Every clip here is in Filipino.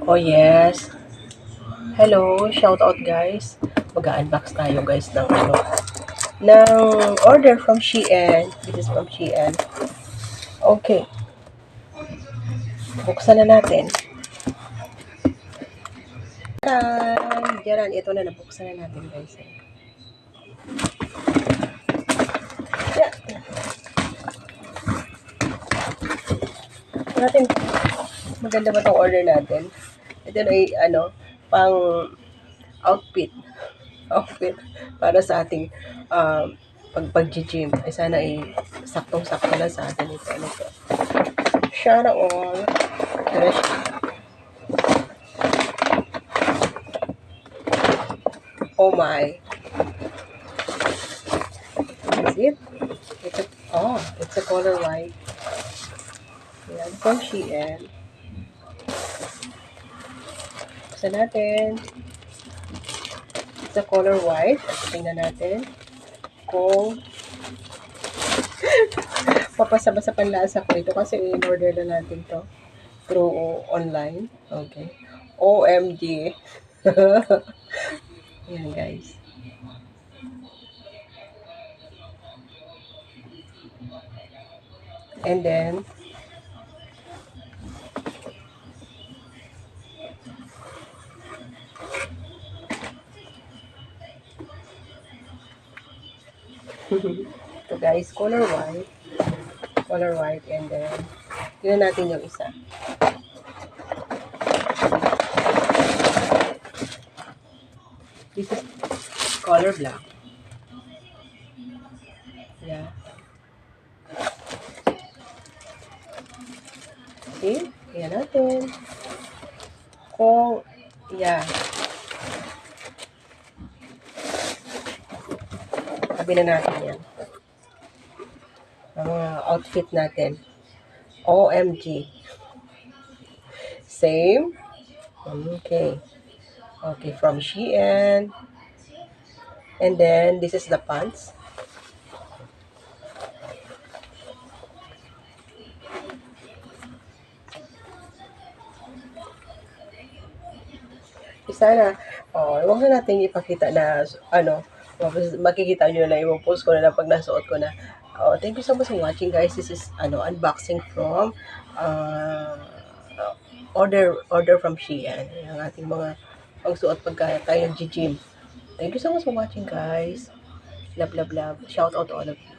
Oh yes. Hello, shout out guys. Mag-unbox tayo guys ng order from Shein. This is from Shein. Okay, buksan na natin. Diyan, ito na nabuksan na natin guys. Yeah. Natin maganda ba tong order natin? Ito na ay pang outfit. Outfit para sa ating pag-gym. Ay sana ay saktong-sakto na sa atin ito. Ano to? Sana all. Oh my. Is it? It's a color white. Yan, from Shein. Buksan natin. It's a color white. At tingnan natin kung papasa ba sa panlasa ko ito kasi in-order na natin to through online. Okay. OMG. Yan guys. And then, ito guys, color white, and then, yun natin yung isa. This is color black. Yeah. Okay, yan natin. Kung, yeah. Sabi na natin yan. Ang mga outfit natin. OMG. Same. Okay. Okay, from Shein. And then, this is the pants. Sana, huwag na natin ipakita na, makikita nyo na yung post ko na pag nasuot ko na. Thank you so much for watching guys. This is, unboxing from, order from Shein. Ang ating mga pagsuot pagka tayo nag-gym. Thank you so much for watching guys. Love, love, love. Shout out to all of you.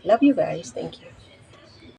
Love you guys. Thank you.